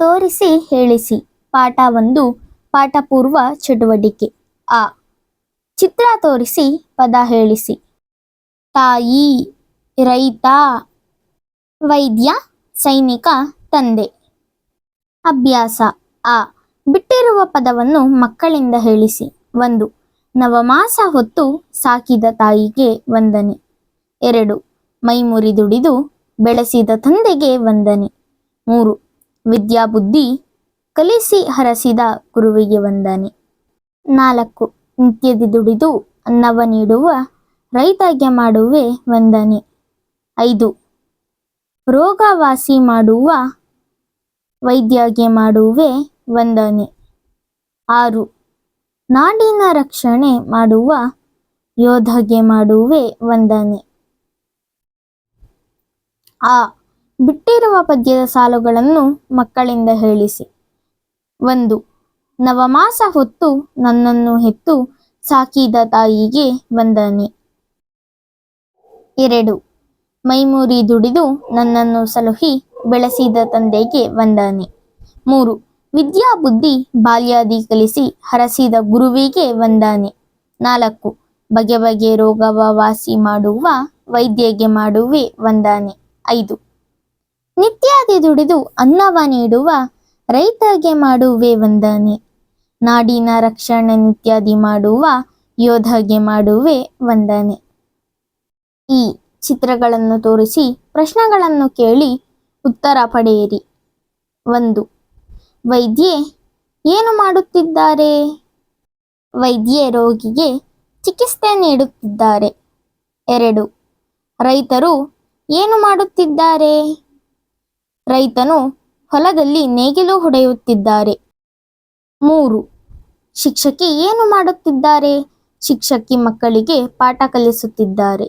ತೋರಿಸಿ ಹೇಳಿಸಿ. ಪಾಠ 1 ಪಾಠಪೂರ್ವ ಚಟುವಟಿಕೆ. ಆ. ಚಿತ್ರ ತೋರಿಸಿ ಪದ ಹೇಳಿಸಿ. ತಾಯಿ, ರೈತ, ವೈದ್ಯ, ಸೈನಿಕ, ತಂದೆ. ಅಭ್ಯಾಸ. ಆ. ಬಿಟ್ಟಿರುವ ಪದವನ್ನು ಮಕ್ಕಳಿಂದ ಹೇಳಿಸಿ. 1. ನವಮಾಸ ಹೊತ್ತು ಸಾಕಿದ ತಾಯಿಗೆ ವಂದನೆ. 2. ಮೈಮುರಿ ದುಡಿದು ಬೆಳೆಸಿದ ತಂದೆಗೆ ವಂದನೆ. 3. ವಿದ್ಯಾಬುದ್ಧಿ ಕಲಿಸಿ ಹರಸಿದ ಗುರುವಿಗೆ ವಂದನೆ. 4. ನಿತ್ಯದಿ ದುಡಿದು ಅನ್ನವ ನೀಡುವ ರೈತಗೆ ಮಾಡುವೆ ವಂದನೆ. 5. ರೋಗ ವಾಸಿ ಮಾಡುವ ವೈದ್ಯಗೆ ಮಾಡುವೆ ವಂದನೆ. 6. ನಾಡಿನ ರಕ್ಷಣೆ ಮಾಡುವ ಯೋಧಗೆ ಮಾಡುವೆ ವಂದನೆ. ಆ. ಬಿಟ್ಟಿರುವ ಪದ್ಯದ ಸಾಲುಗಳನ್ನು ಮಕ್ಕಳಿಂದ ಹೇಳಿಸಿ. 1. ನವಮಾಸ ಹೊತ್ತು ನನ್ನನ್ನು ಹೆತ್ತು ಸಾಕಿದ ತಾಯಿಗೆ ವಂದನೆ. 2. ಮೈಮುರಿ ದುಡಿದು ನನ್ನನ್ನು ಸಲುಹಿ ಬೆಳೆಸಿದ ತಂದೆಗೆ ವಂದನೆ. 3. ವಿದ್ಯಾಬುದ್ಧಿ ಬಾಲ್ಯಾದಿ ಕಲಿಸಿ ಹರಸಿದ ಗುರುವಿಗೆ ವಂದನೆ. 4. ಬಗೆ ಬಗೆ ರೋಗವ ವಾಸಿ ಮಾಡುವ ವೈದ್ಯಗೆ ಮಾಡುವೆ ವಂದನೆ. 5. ನಿತ್ಯಾದಿ ದುಡಿದು ಅನ್ನವ ನೀಡುವ ರೈತಗೆ ಮಾಡುವೆ ವಂದನೆ. ನಾಡಿನ ರಕ್ಷಣೆ ನಿತ್ಯಾದಿ ಮಾಡುವ ಯೋಧಗೆ ಮಾಡುವೆ ವಂದನೆ. ಈ ಚಿತ್ರಗಳನ್ನು ತೋರಿಸಿ ಪ್ರಶ್ನೆಗಳನ್ನು ಕೇಳಿ ಉತ್ತರ ಪಡೆಯಿರಿ. 1. ವೈದ್ಯೆ ಏನು ಮಾಡುತ್ತಿದ್ದಾರೆ? ವೈದ್ಯೆ ರೋಗಿಗೆ ಚಿಕಿತ್ಸೆ ನೀಡುತ್ತಿದ್ದಾರೆ. 2. ರೈತರು ಏನು ಮಾಡುತ್ತಿದ್ದಾರೆ? ರೈತನು ಹೊಲದಲ್ಲಿ ನೇಗಿಲು ಹೊಡೆಯುತ್ತಿದ್ದಾರೆ. 3. ಶಿಕ್ಷಕಿ ಏನು ಮಾಡುತ್ತಿದ್ದಾರೆ? ಶಿಕ್ಷಕಿ ಮಕ್ಕಳಿಗೆ ಪಾಠ ಕಲಿಸುತ್ತಿದ್ದಾರೆ.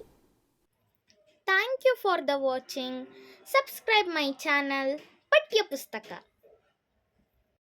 Thank you for the watching. Subscribe my channel ಪಠ್ಯ ಪುಸ್ತಕ.